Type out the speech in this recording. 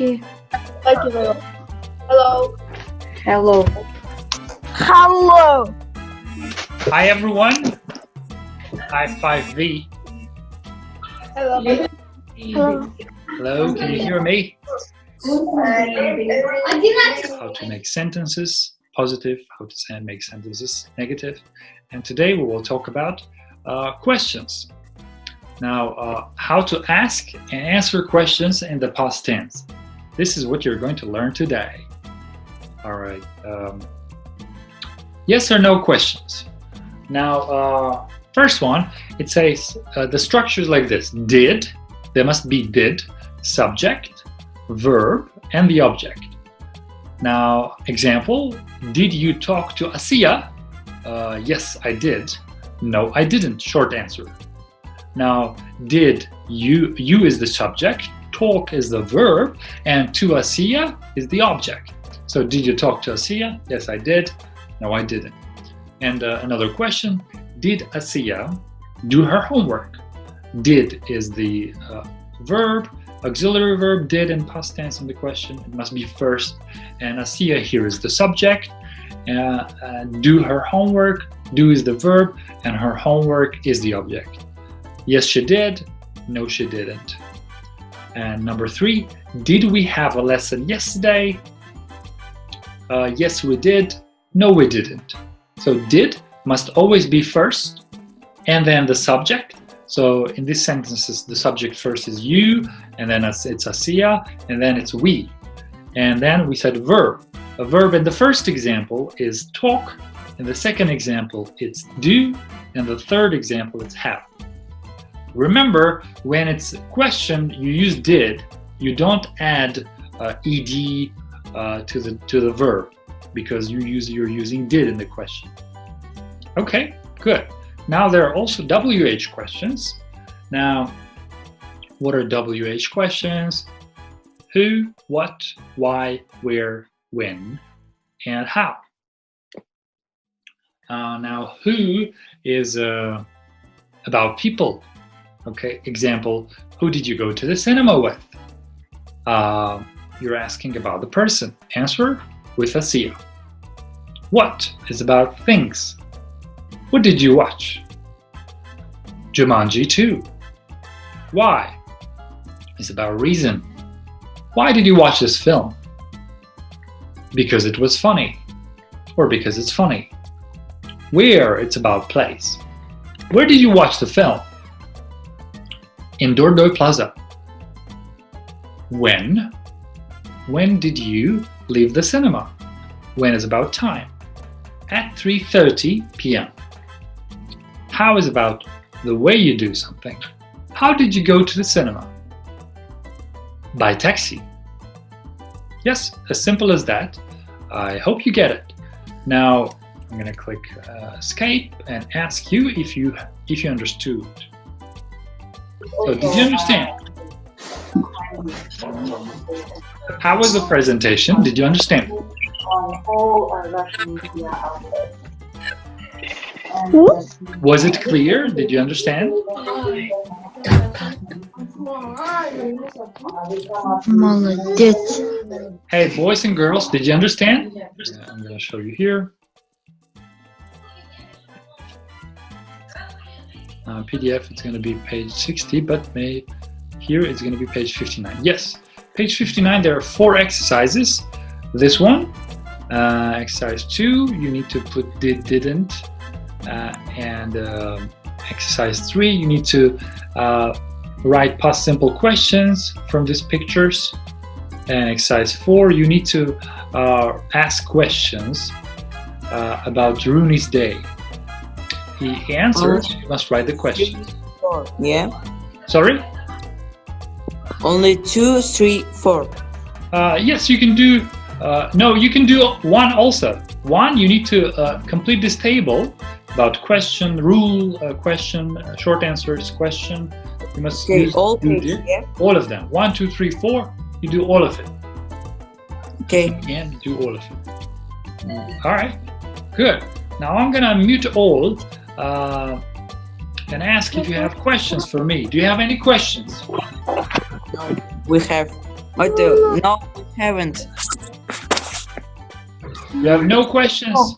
you. Thank you very much. Hello. Hello. Hello. Hi everyone. High 5V. Hello. Hello. Hello, can you hear me? How to make sentences positive, how to make sentences negative. And today we will talk about questions. Now, how to ask and answer questions in the past tense. This is what you're going to learn today. All right. Yes or no questions. Now, first one, it says the structure is like this. Did, there must be did, subject, verb, and the object. Now, example, did you talk to Asiya? Yes, I did. No, I didn't. Short answer. Now, did, you is the subject, talk is the verb, and to Asiya is the object. So, did you talk to Asiya? Yes, I did. No, I didn't. And another question, did Asiya do her homework? Did is the verb, auxiliary verb, did in past tense in the question. It must be first. And Asiya here is the subject. Do her homework, do is the verb, and her homework is the object. Yes, she did. No, she didn't. And number 3, did we have a lesson yesterday? Yes, we did. No, we didn't. So did must always be first, and then the subject. So in these sentences, the subject first is you, and then it's Asiya, and then it's we. And then we said verb. A verb in the first example is talk, in the second example it's do, and the third example it's have. Remember, when it's a question, you use did. You don't add ed to the verb, because you're using did in the question. Okay, good. Now there are also WH questions. Now, what are WH questions? Who, what, why, where, when, and how. Now, who is about people. Okay, example, who did you go to the cinema with? You're asking about the person. Answer, with Asiya. What is about things. What did you watch? Jumanji 2. Why is about reason. Why did you watch this film? Because it was funny, or because it's funny. Where, it's about place. Where did you watch the film? In Dordoy Plaza. When did you leave the cinema? When is about time. At 3:30 p.m. How is about the way you do something. How did you go to the cinema? By taxi. Yes, as simple as that. I hope you get it. Now I'm going to click escape and ask you if you understood. So did you understand? How was the presentation? Did you understand? Was it clear? Did you understand? Молодец. Hey, boys and girls, did you understand? I'm going to show you here. PDF, it's going to be page 60, but here it's going to be page 59. Yes, page 59, there are 4 exercises. This one, exercise 2, you need to put did, didn't. And exercise 3, you need to write past simple questions from these pictures. And exercise 4, you need to ask questions about Rooney's day. He answers, you must write the question. Yeah. Sorry? Only 2, 3, 4. Yes, you can do, no, you can do 1 also. 1, you need to complete this table about question, rule, question, short answers, question. You must use all pages, yeah? all of them. 1, 2, 3, 4, you do all of it. Okay. You can do all of it. All right, good. Now I'm gonna mute all and ask if you have questions for me. Do you have any questions? We have I do. No, haven't. You have no questions.